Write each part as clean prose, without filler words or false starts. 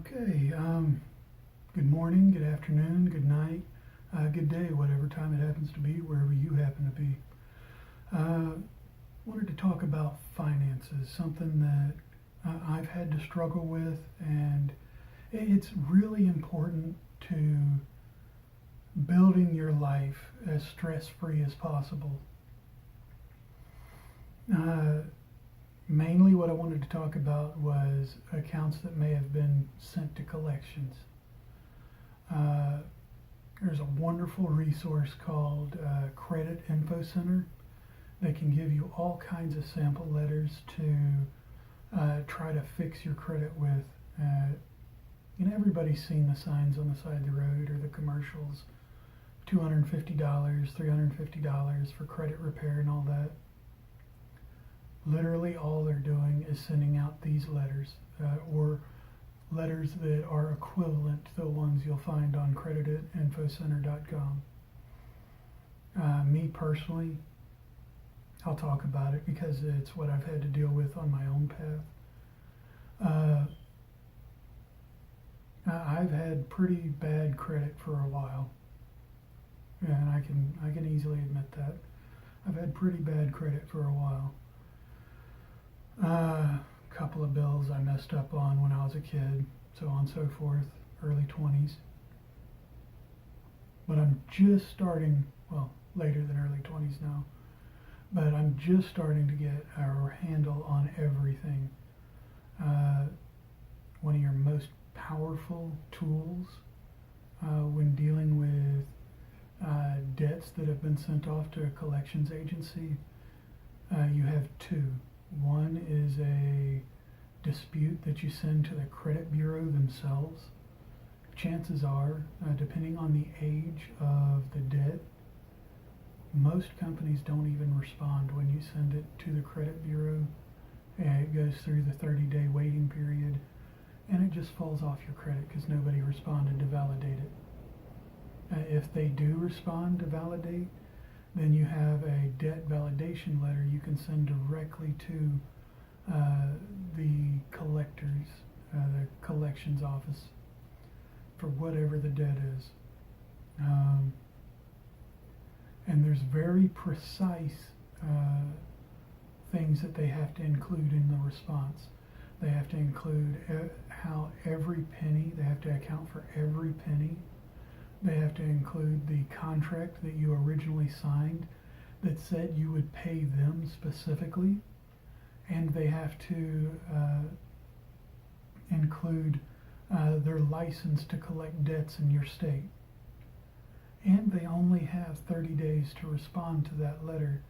Okay, good morning, good afternoon, good night, good day, whatever time it happens to be, wherever you happen to be. Wanted to talk about finances, something that I've had to struggle with, and it's really important to building your life as stress-free as possible. Uh, Mainly what I wanted to talk about was accounts that may have been sent to collections. Uh, there's a wonderful resource called Credit Info Center that can give you all kinds of sample letters to try to fix your credit with. Everybody's seen the signs on the side of the road or the commercials, $250, $350 for credit repair and all that. Literally all they're doing is sending out these letters, or letters that are equivalent to the ones you'll find on creditinfocenter.com. Me personally, I'll talk about it because it's what I've had to deal with on my own path. I've had pretty bad credit for a while, and I can easily admit that. I've had pretty bad credit for a while. Couple of bills I messed up on when I was a kid, so on and so forth, early 20s. But I'm just starting, well, later than early 20s now, but I'm just starting to get a handle on everything. One of your most powerful tools when dealing with debts that have been sent off to a collections agency, you have two. One is a dispute that you send to the credit bureau themselves. Chances are, depending on the age of the debt, most companies don't even respond when you send it to the credit bureau. It goes through the 30-day waiting period, and it just falls off your credit because nobody responded to validate it. If they do respond to validate, then you have a debt validation letter you can send directly to the collectors, the collections office, for whatever the debt is. And there's very precise things that they have to include in the response. They have to include how every penny, they have to account for every penny. They have to include the contract that you originally signed that said you would pay them specifically, and they have to include their license to collect debts in your state. And they only have 30 days to respond to that letter.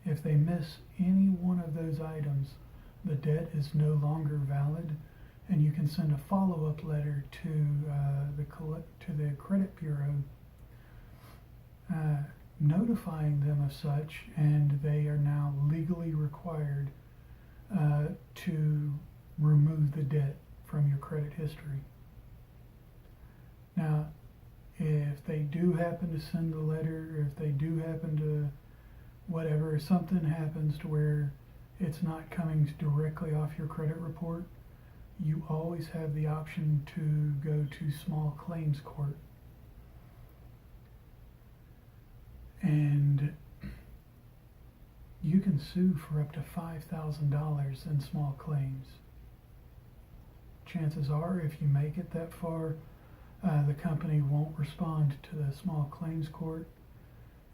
If they miss any one of those items, the debt is no longer valid, and you can send a follow-up letter to the credit bureau notifying them of such, and they are now legally required to remove the debt from your credit history. Now, if they do happen to send the letter, or if they do happen to whatever, if something happens to where it's not coming directly off your credit report, you always have the option to go to small claims court. And you can sue for up to $5,000 in small claims. Chances are, if you make it that far, the company won't respond to the small claims court,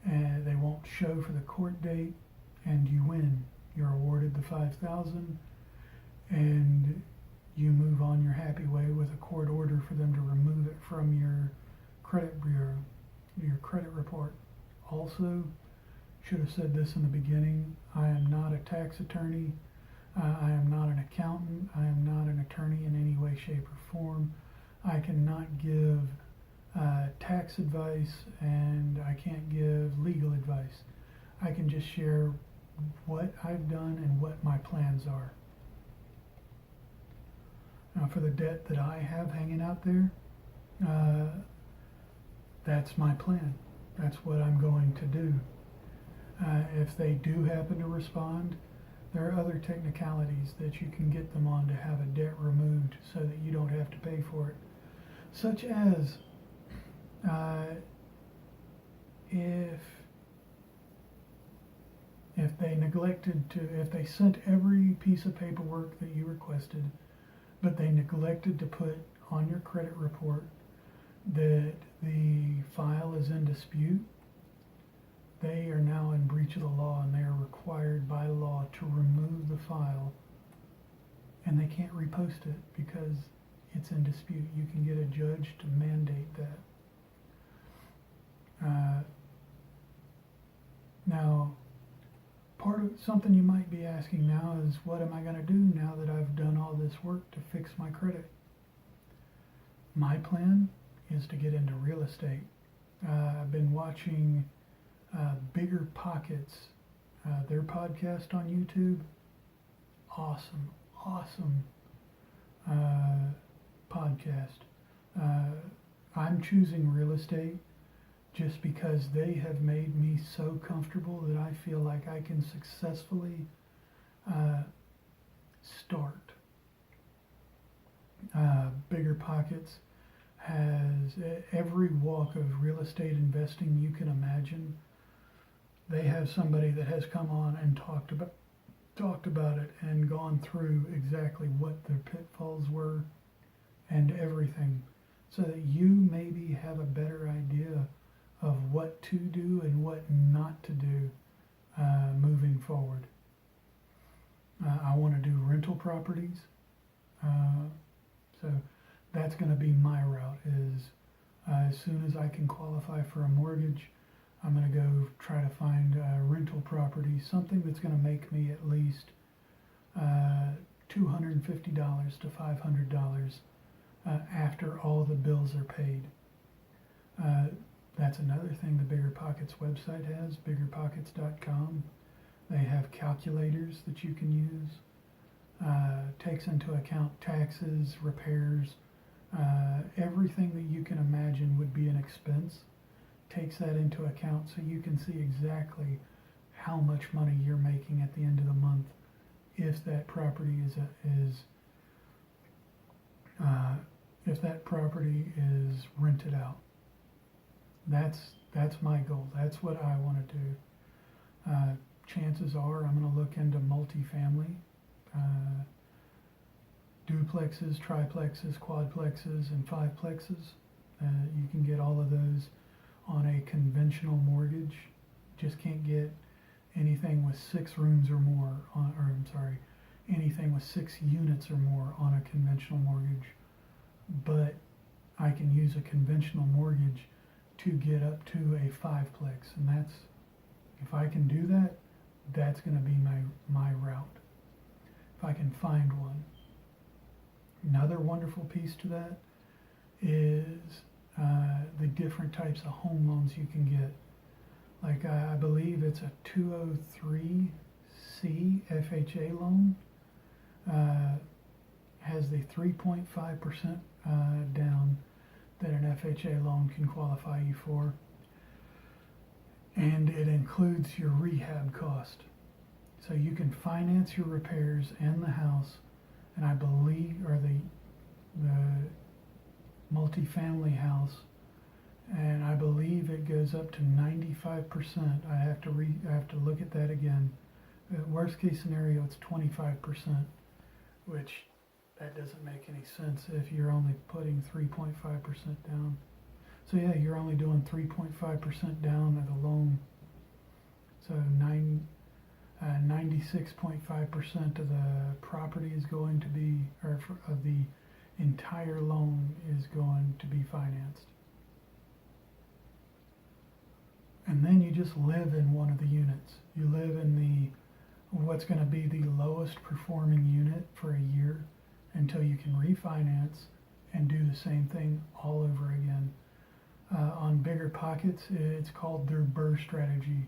and they won't show for the court date, and you win. You're awarded the $5,000, and you move on your happy way with a court order for them to remove it from your credit bureau, your credit report. Also, should have said this in the beginning, I am not a tax attorney, I am not an accountant, I am not an attorney in any way, shape, or form. I cannot give tax advice, and I can't give legal advice. I can just share what I've done and what my plans are. Now, for the debt that I have hanging out there, that's my plan. That's what I'm going to do. If they do happen to respond, there are other technicalities that you can get them on to have a debt removed so that you don't have to pay for it. such as if if they sent every piece of paperwork that you requested, but they neglected to put on your credit report that the file is in dispute, they are now in breach of the law, and they are required by law to remove the file, and they can't repost it because it's in dispute. You can get a judge to mandate that. Now, part of something you might be asking now is, what am I going to do now that I've done all this work to fix my credit? My plan is to get into real estate. I've been watching Bigger Pockets, their podcast on YouTube. Awesome podcast. I'm choosing real estate just because they have made me so comfortable that I feel like I can successfully start. Bigger Pockets has every walk of real estate investing you can imagine. They have somebody that has come on and talked about it and gone through exactly what their pitfalls were and everything, so that you maybe have a better idea of what to do and what not to do moving forward. I want to do rental properties, so that's going to be my route. Is as soon as I can qualify for a mortgage, I'm going to go try to find rental property, something that's going to make me at least $250 to $500 after all the bills are paid. That's another thing the Bigger Pockets website has, biggerpockets.com. They have calculators that you can use. Takes into account taxes, repairs, everything that you can imagine would be an expense. Takes that into account so you can see exactly how much money you're making at the end of the month if that property is rented out. That's my goal. That's what I want to do. Chances are I'm going to look into multifamily, duplexes, triplexes, quadplexes, and fiveplexes. You can get all of those on a conventional mortgage. Just can't get anything with 6 rooms or more anything with 6 units or more on a conventional mortgage. But I can use a conventional mortgage to get up to a fiveplex, and that's, if I can do that, that's going to be my route, if I can find one. Another wonderful piece to that is the different types of home loans you can get. Like I believe it's a 203C FHA loan. Has the 3.5% down that an FHA loan can qualify you for, and it includes your rehab cost. So you can finance your repairs and the house, and I believe, or the multifamily house, and I believe it goes up to 95%. I have to look at that again. Worst case scenario, it's 25%, which that doesn't make any sense if you're only putting 3.5% down. So yeah, you're only doing 3.5% down of the loan. So 96.5% of the property is going to be, of the entire loan is going to be financed. And then you just live in one of the units. You live in what's going to be the lowest performing unit for a year until you can refinance and do the same thing all over again. On Bigger Pockets, it's called their BRRRR strategy.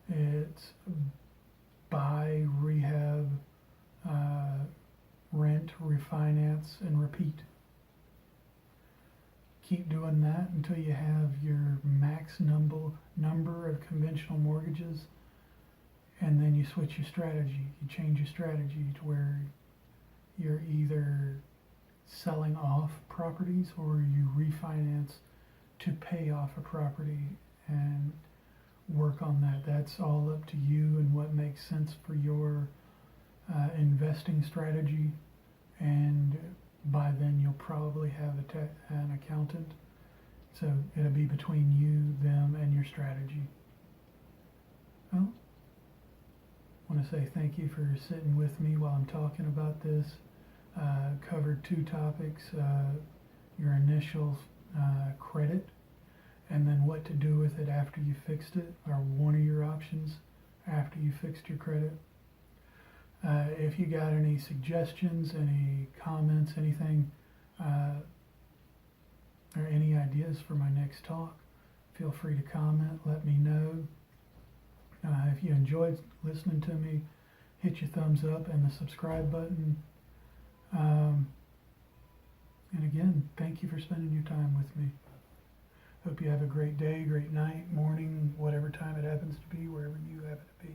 It's buy, rehab, rent, refinance, and repeat. Keep doing that until you have your max number of conventional mortgages, and then you switch your strategy. You change your strategy to where you're either selling off properties or you refinance to pay off a property and work on that. That's all up to you and what makes sense for your investing strategy. And by then you'll probably have an accountant. So it'll be between you, them, and your strategy. Well, I want to say thank you for sitting with me while I'm talking about this. Covered two topics, your initial credit, and then what to do with it after you fixed it, or one of your options after you fixed your credit. If you got any suggestions, any comments, anything, or any ideas for my next talk, feel free to comment, let me know. If you enjoyed listening to me, hit your thumbs up and the subscribe button. And again, thank you for spending your time with me. Hope you have a great day, great night, morning, whatever time it happens to be, wherever you happen to be.